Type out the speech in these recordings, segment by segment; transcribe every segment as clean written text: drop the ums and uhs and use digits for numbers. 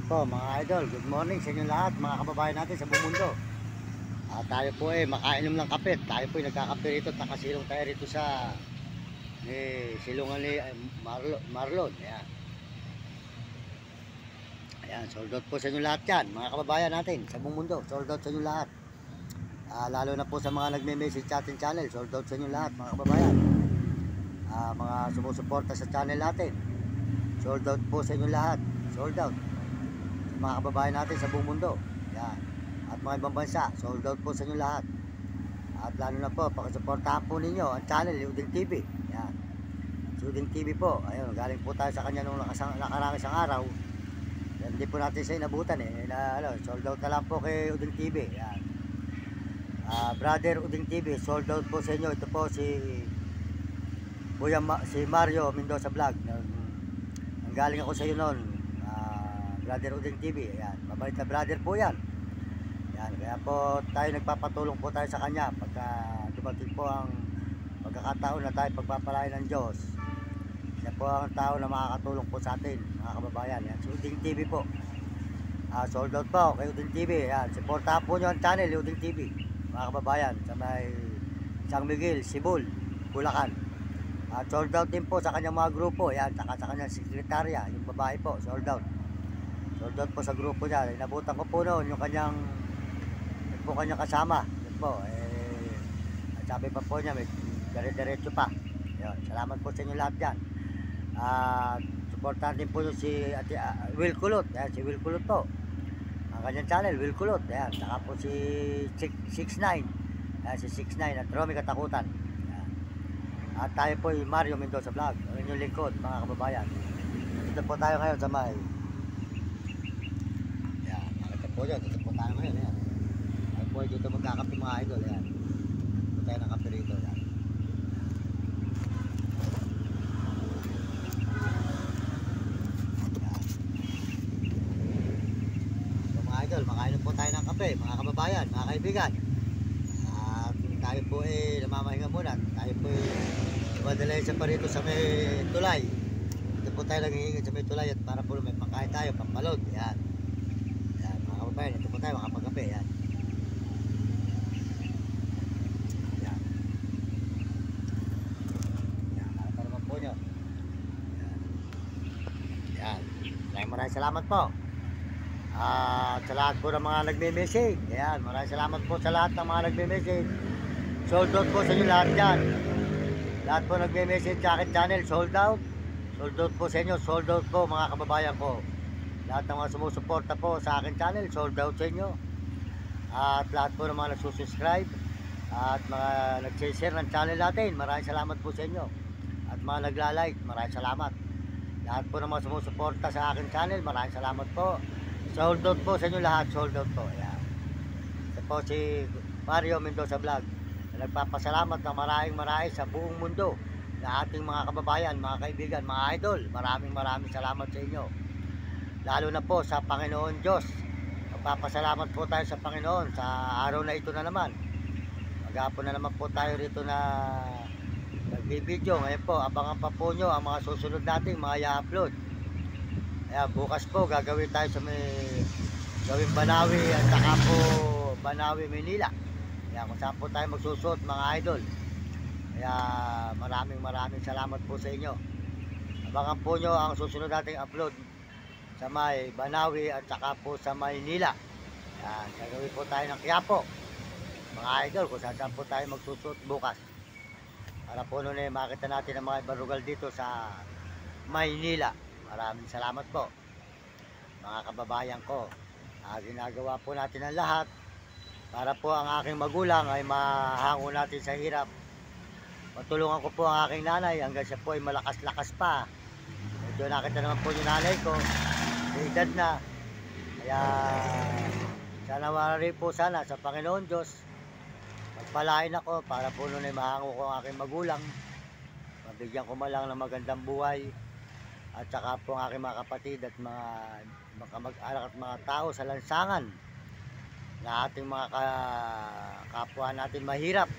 po mga idol, good morning sa inyo lahat mga kababayan natin sa buong mundo. Tayo po makainom ng kape. Tayo po nagkakape rito, nakasilong tayo rito sa silungan ni Marlon. Ayan. Ayan, sold out po sa inyo lahat yan mga kababayan natin sa buong mundo. Sold out sa inyo lahat. Lalo na po sa mga nagme-message sa ating channel, sold out sa inyo lahat mga kababayan. Mga sumusuporta sa channel natin, sold out po sa inyo lahat. Sold out mga kababayan natin sa buong mundo. Yan. At mga ibang bansa, sold out po sa inyo lahat. At lalo na po, pakisuportahan po ninyo ang channel Uding TV. Yan. Si Uding TV po, ayun, galing po tayo sa kanya nung nakarang isang araw. Yan, hindi po natin siya inabutan sold out na lang po kay Uding TV. Yan. Brother Uding TV, sold out po sa inyo. Ito po si si Mario Mendoza Vlog. Ang galing ako sa iyo noon, Brother Uding TV. Ayan, mabait na brother po yan. Ayan, kaya po tayo nagpapatulong po tayo sa kanya pagka dumating po ang pagkakataon na tayo pagpapalain ng Diyos. Siya po ang tao na makakatulong po sa atin mga kababayan. Ayan, si Uding TV po. Sold out po kay Uding TV. Ayan, supportahan po nyo ang channel Uding TV mga kababayan sa may San Miguel, Sibol, Bulacan. Sold out din po sa kanyang mga grupo. Ayan, saka sa kanyang sekretarya, yung babae po, sold out. Sold out po sa grupo niya. Inabutan ko po noon yung kanyang kasama. Yun po, sabi pa po niya, may dire-diretso pa. Yun, salamat po sa inyo lahat dyan. Supportan din po yung si Will Kulot. Ayan, si Will Kulot po. Ang kanyang channel, Will Kulot. Ayan, saka po si 69. Ayan, si 69 at Romy Katakutan. Ayan. At tayo po yung Mario Mendoza Vlog. Ang inyong lingkod, mga kababayan. Dito po tayo ngayon sa may po dyan, dito po tayo ngayon. Ayan. Ay po dito magkakape mga idol. Ayan. Dito tayo ng kape rito. Ayan. So mga idol, makainom po tayo ng kape mga kababayan, mga kaibigan. At tayo po namamahinga muna. Tayo po dumadala sa pa rito sa may tulay. Dito po tayo nanghihingi sa may tulay at para po may pangkain tayo, pampalod. Ayan. Bayan, ito po tayo makapagkape. Yan. Yan. Yan, nakita naman po nyo. Yan. Yan. Maraming salamat po. Sa lahat po ng mga nagme-message. Yan. Maraming salamat po sa lahat ng mga nagme-message. Sold out po sa inyo lahat dyan. Lahat po nagme-message sa akin channel, sold out. Sold out po sa inyo. Sold out po mga kababayan ko. Lahat ng mga sumusuporta po sa akin channel, sold out sa inyo. At lahat po ng mga nagsusubscribe at mga nag-share ng channel natin, maraming salamat po sa inyo. At mga nagla-like, maraming salamat. Lahat po ng mga sumusuporta sa akin channel, maraming salamat po. Sold out po sa inyo lahat, sold out po. Ayan. Ito po si Mario Mendoza Vlog na nagpapasalamat ng maraming sa buong mundo na ating mga kababayan, mga kaibigan, mga idol. Maraming salamat sa inyo. Lalo na po sa Panginoon Diyos. Magpapasalamat po tayo sa Panginoon sa araw na ito na naman. Maghapon na naman po tayo rito na nagbibideo. Ngayon po, abangan pa po nyo ang mga susunod nating mga i-upload. Ayan, bukas po gagawin tayo sa may gawing Banawi at saka po Banawi, Manila. Ayan, kung saan po tayo magsusuot mga idol. Kaya maraming salamat po sa inyo. Abangan po nyo ang susunod nating upload sa may Banawi at saka po sa Maynila. Yan, gagawin po tayo ng Quiapo mga idol, kung saan po tayo magsusuot bukas para po nun makita natin ang mga ibang lugar dito sa Maynila. Maraming salamat po mga kababayan ko. Ginagawa po natin ang lahat para po ang aking magulang ay mahango natin sa hirap. Matulungan ko po ang aking nanay hanggang siya po ay malakas-lakas pa. Medyo nakita naman po yung nanay ko, may edad na. Kaya sana wari po sana sa Panginoon Diyos magpalain ako para po nun ay mahango ko ang aking magulang, mabigyan ko malang ng magandang buhay, at saka po ang aking mga kapatid at mga kamag-anak at mga tao sa lansangan na ating mga kapwa natin mahirap.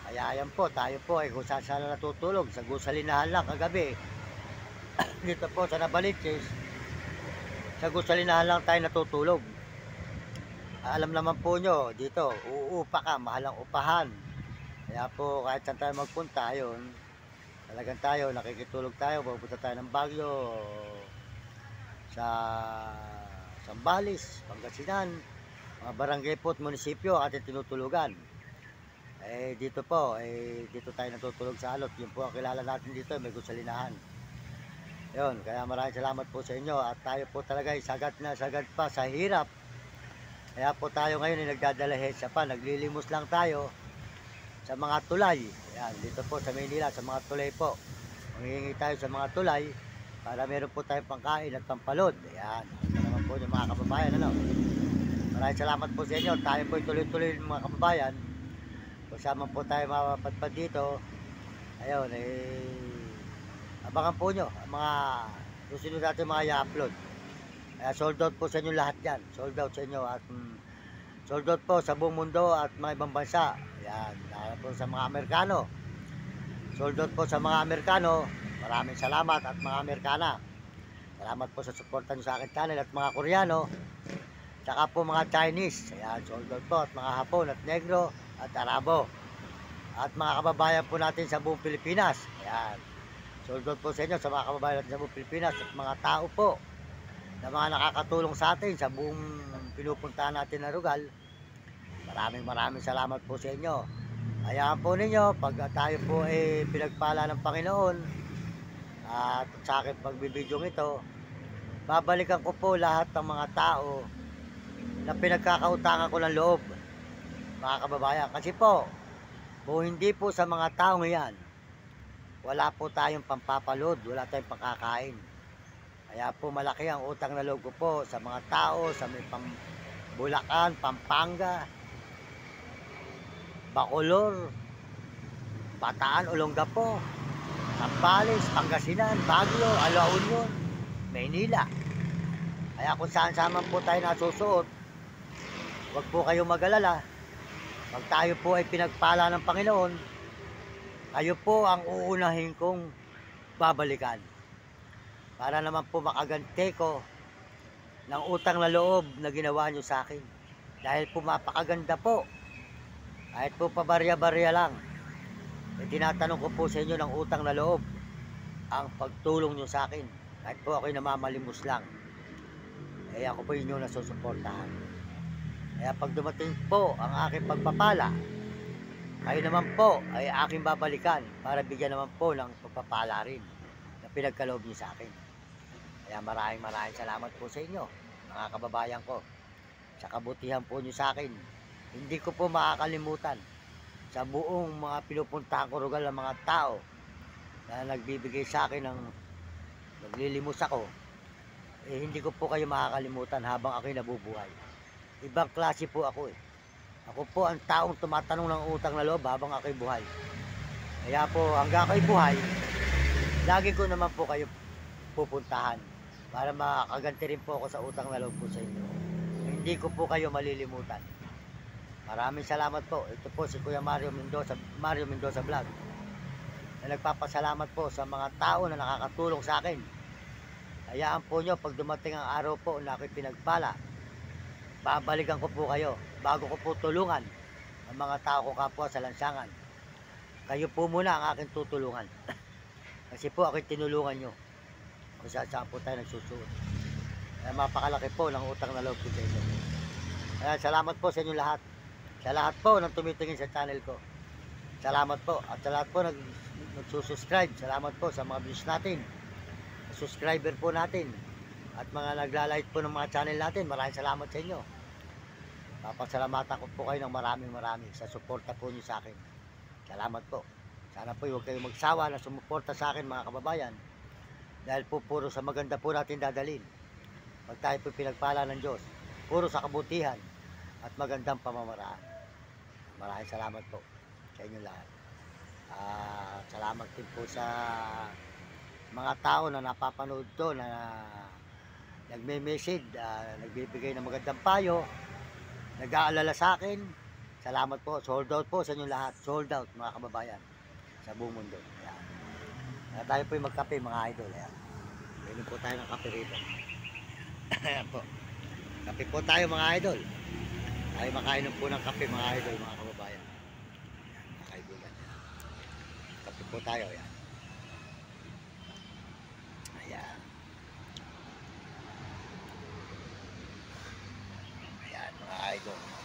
Kaya ayan po, tayo po ay kung saan sana natutulog sa gusalinahan lang kagabi dito po sa Nabaliches. Sa gusalinahan lang tayo natutulog. Alam naman po nyo, dito, uupa ka, mahal ang upahan. Kaya po, kahit saan tayo magpunta, ayun, talagang tayo, nakikitulog tayo, pupunta tayo ng Baguio, sa Sambales, Pangasinan, mga barangay po at munisipyo ating tinutulugan. Dito po, dito tayo natutulog sa alot. Yun po ang kilala natin dito, may gusalinahan. Yun, kaya maraming salamat po sa inyo at tayo po talaga ay sagad na sagad pa sa hirap. Kaya po tayo ngayon ay nagdadala hesa pa, naglilimos lang tayo sa mga tulay. Ayan, dito po sa Maynila, sa mga tulay po. Manghihingi tayo sa mga tulay para meron po tayong pangkain at pampalod. Ayan, ito naman po yung mga kababayan. Ano? Maraming salamat po sa inyo. Tayo po tuloy-tuloy mga kababayan. Kasama po tayo mapapadpad dito. Ayun, abangan po nyo ang mga susunod natin mga i-upload. Kaya sold out po sa inyo lahat yan. Sold out sa inyo at sold out po sa buong mundo at mga ibang bansa. Yan, lalo po sa mga Amerikano. Sold out po sa mga Amerikano. Maraming salamat at mga Amerikana. Salamat po sa suporta nyo sa akin channel at mga Koreano. Tsaka po mga Chinese. Ayan, sold out po at mga Hapon at Negro at Arabo. At mga kababayan po natin sa buong Pilipinas. Ayan. Sold out po sa inyo sa mga kababayan natin sa buong Pilipinas at mga tao po na mga nakakatulong sa atin sa buong pinupuntahan natin na lugar. Maraming salamat po sa inyo. Hayaan po ninyo pag tayo po ay pinagpala ng Panginoon at sa akin pagbibidyo ito, babalikan ko po lahat ng mga tao na pinagkakautangan ko ng loob, mga kababayan. Kasi po, kung hindi po sa mga taong yan, wala po tayong pampapalod, wala tayong pangkakain. Kaya po malaki ang utang na loob ko po sa mga tao, sa may Bulacan, Pampanga, Bacolor, Bataan, Olongapo, Sambales, Pangasinan, Baguio, La Union, Maynila. Kaya kung saan man po tayo nasusuot, huwag po kayong mag-alala. Pag tayo po ay pinagpala ng Panginoon, kayo po ang uunahin kong babalikan. Para naman po makaganti ko ng utang na loob na ginawa nyo sa akin. Dahil po mapakaganda po. Kahit po pabarya-barya lang. Tinatanong ko po sa inyo ng utang na loob ang pagtulong nyo sa akin. Kahit po ako'y namamalimos lang. Ako po inyo nasusuportahan. Kaya pag dumating po ang aking pagpapala, kayo naman po ay aking babalikan para bigyan naman po ng pagpapala rin na pinagkaloob nyo sa akin. Kaya maraming salamat po sa inyo, mga kababayan ko. Sa kabutihan po nyo sa akin, hindi ko po makakalimutan sa buong mga pinupuntahan ko rugal ng mga tao na nagbibigay sa akin ng naglilimos ako. Hindi ko po kayo makakalimutan habang ako'y nabubuhay. Ibang klase po ako . Ako po ang taong tumatanong ng utang na loob habang ako'y buhay. Kaya po hanggang ako'y buhay, lagi ko naman po kayo pupuntahan para makaganti rin po ako sa utang na loob po sa inyo. Hindi ko po kayo malilimutan. Maraming salamat po. Ito po si Kuya Mario Mendoza Vlog, na nagpapasalamat po sa mga tao na nakakatulong sa akin. Hayaan po nyo pag dumating ang araw po na ako'y pinagpala, babalikan ko po kayo bago ko po tulungan ang mga tao ko kapwa sa lansangan. Kayo po muna ang aking tutulungan. Kasi po ako'y tinulungan nyo kung saan po tayo nagsusuot. Kaya mapakalaki po ng utang na loob ko sa inyo. Kaya salamat po sa inyo lahat. Sa lahat po ng tumitingin sa channel ko. Salamat po. At sa lahat po nagsusubscribe. Salamat po sa mga views natin, subscriber po natin, at mga nagla-like po ng mga channel natin. Maraming salamat sa inyo. Papasalamatan ko po kayo ng maraming sa suporta po niyo sa akin. Salamat po. Sana po huwag kayong magsawa na sumuporta sa akin, mga kababayan. Dahil po puro sa maganda po natin dadalhin. Pag tayo po pinagpala ng Diyos, puro sa kabutihan at magandang pamamaraan. Maraming salamat po sa inyo lahat. Salamat din po sa mga tao na napapanood to, na nagme-message, nagbibigay ng magandang payo, nag-aalala sa akin. Salamat po. Sold out po sa inyo lahat. Sold out, mga kababayan, sa buong mundo. Tayo po yung magkape, mga idol. Pwede po tayo ng kape rito. Ayan po. Kape po tayo mga idol. Tayo makainom po ng kape mga idol, mga kababayan. Ayan, mga kaibigan. Kape po tayo. Ayan. Ayan. Ayan mga idol.